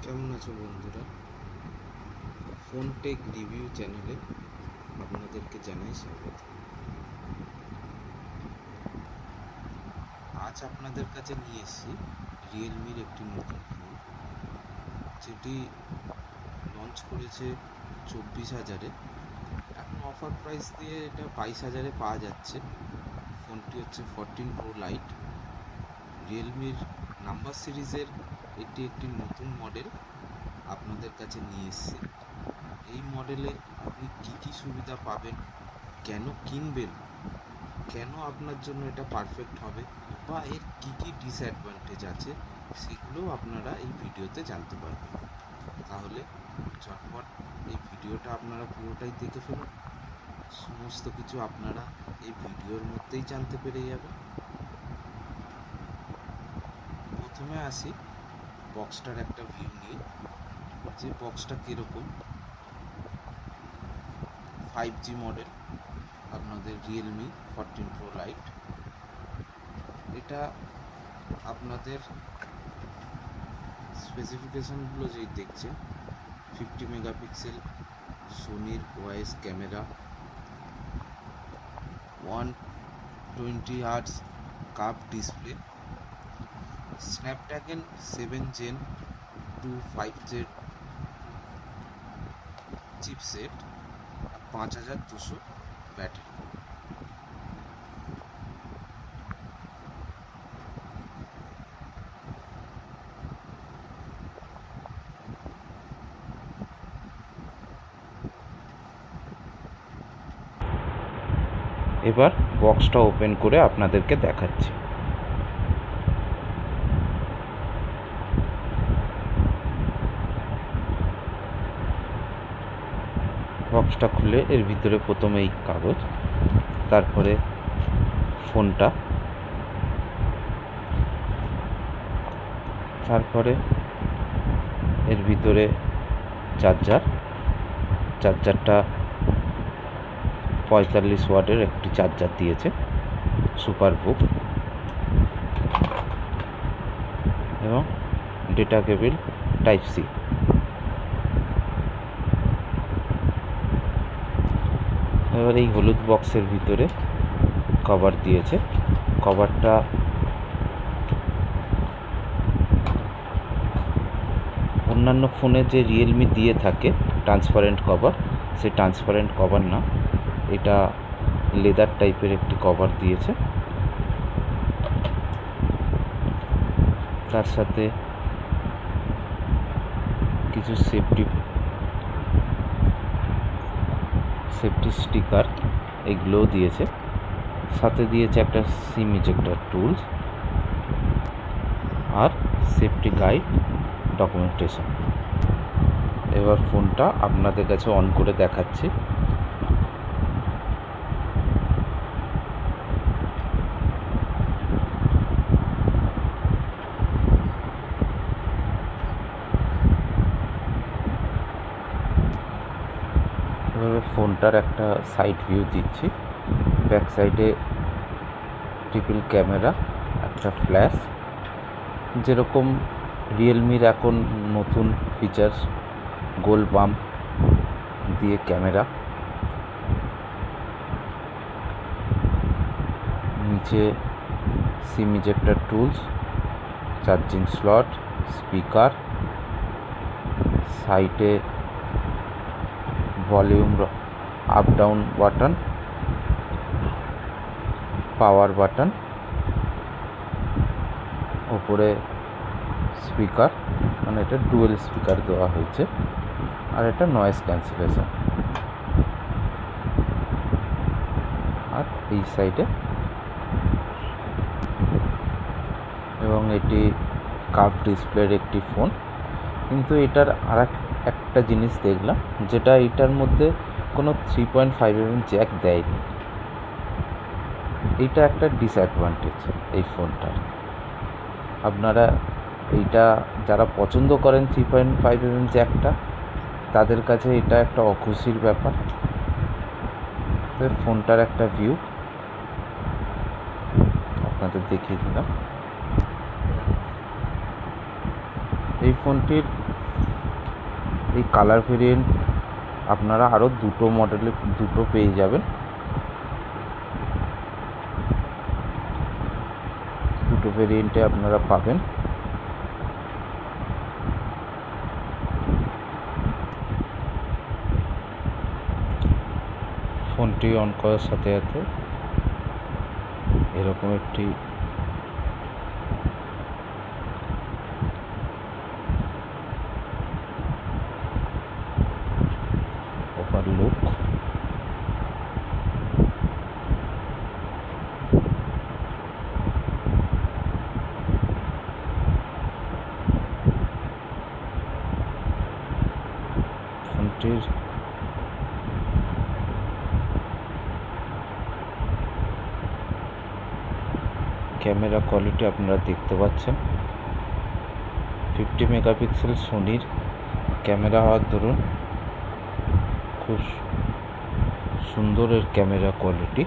কেমন আছো বন্ধুরা? ফোনটেক রিভিউ চ্যানেলে আপনাদেরকে জানাই স্বাগত। আজ আপনাদের কাছে নিয়ে এসেছি রিয়েলমির একটি নতুন ফোন, যেটি লঞ্চ করেছে 24,000-এ। এখন অফার প্রাইস দিয়ে এটা 22,000-এ পাওয়া যাচ্ছে। ফোনটি হচ্ছে 14 প্রো লাইট। রিয়েলমির নাম্বার সিরিজের এটি একটি নতুন মডেল আপনাদের কাছে নিয়ে এসেছি। এই মডেলে আপনি কী কী সুবিধা পাবেন, কেন কিনবেন, কেন আপনার জন্য এটা পারফেক্ট হবে, বা এর কী কী ডিসঅ্যাডভান্টেজ আছে, সেগুলোও আপনারা এই ভিডিওতে জানতে পারবেন। তাহলে ঝটপট এই ভিডিওটা আপনারা পুরোটাই দেখে ফেলুন। সমস্ত কিছু আপনারা এই ভিডিওর মধ্যেই জানতে পেরে যাবেন। প্রথমে আসি বক্সটার একটা ভিউ নিয়ে, যে বক্সটা কীরকম। 5G মডেল, আপনাদের রিয়েলমি 14 প্রো লাইট। এটা আপনাদের স্পেসিফিকেশানগুলো যেই দেখছেন, 50 মেগাপিক্সেল সোনির OIS camera, 120 hertz curve display, Snapdragon 7 Gen 2 5Z chipset, 5200 battery. এবার বক্সটা ওপেন করে আপনাদেরকে দেখাচ্ছি। বক্সটা খুলে এর ভিতরে প্রথমেই কাগজ, তারপরে ফোনটা, তারপরে এর ভিতরে চার্জারটা 45 ওয়াটের একটি চার্জার দিয়েছে, সুপার বুক, এবং ডেটা কেবল টাইপ সি। এবার এই হলুদ বক্সের ভিতরে কভার দিয়েছে। কভারটা অন্যান্য ফোনে যে রিয়েলমি দিয়ে থাকে ট্রান্সপারেন্ট কভার, সেই ট্রান্সপারেন্ট কভার না, এটা লেদার টাইপের একটি কভার দিয়েছে। তার সাথে কিছু সেফটি স্টিকার এগুলোও দিয়েছে। সাথে দিয়েছে একটা সিম ইজেক্টর টুলস আর সেফটি গাইড ডকুমেন্টেশন। এবার ফোনটা আপনাদের কাছে অন করে দেখাচ্ছি। এভাবে ফোনটার একটা সাইড ভিউ দিচ্ছি। ব্যাক সাইডে ট্রিপল ক্যামেরা, একটা ফ্ল্যাশ, যেরকম রিয়েলমির এখন নতুন ফিচার্স, গোল বাম্প দিয়ে ক্যামেরা। নিচে SIM ejector tools, charging slot, speaker, সাইডে volume up down button, power button, ওপরে স্পিকার, মানে এটা ডুয়েল স্পিকার দেওয়া হয়েছে, আর এটা নয়েজ ক্যান্সেলেশন। আর এই সাইডে, এবং এটি কার্ভ ডিসপ্লের একটি ফোন। কিন্তু এটার আর একটা জিনিস দেখলাম, যেটা এটার মধ্যে কোনো 3.5mm জ্যাক দেয়নি। এইটা একটা ডিসঅ্যাডভান্টেজ এই ফোনটার। আপনারা এইটা যারা পছন্দ করেন 3.5mm জ্যাকটা, তাদের কাছে এটা একটা অখুশির ব্যাপার। ফোনটার একটা ভিউ আপনাদের দেখিয়ে দিলাম। এই ফোনটির এই কালার ভেরিয়েন্ট আপনারা আরও দুটো মডেলে দুটো পেয়ে যাবেন, দুটো ভেরিয়েন্টে আপনারা পাবেন। ফোনটি অন করার সাথে সাথে এরকম একটি ওভারলুক, ফোনটির ক্যামেরা কোয়ালিটি আপনারা দেখতে পাচ্ছেন। 50 মেগাপিক্সেল সোনির ক্যামেরা হওয়ার দরুন খুব সুন্দর এর ক্যামেরা কোয়ালিটি।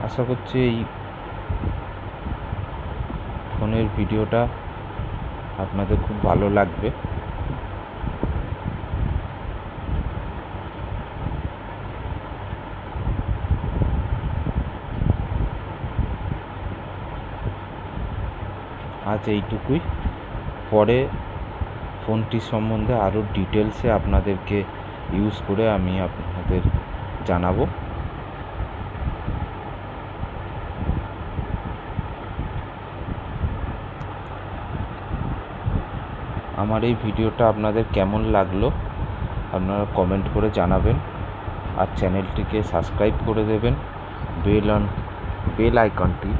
আশা করছি এই ফোনের ভিডিওটা আপনাদের খুব ভালো লাগবে। আজ এইটুকুই, পরে ফোনটি সম্বন্ধে আরও ডিটেলসে আপনাদেরকে ইউজ করে আমি আপনাদের জানাবো। আমার এই ভিডিওটা আপনাদের কেমন লাগলো আপনারা কমেন্ট করে জানাবেন, আর চ্যানেলটিকে সাবস্ক্রাইব করে দেবেন, বেল আইকনটি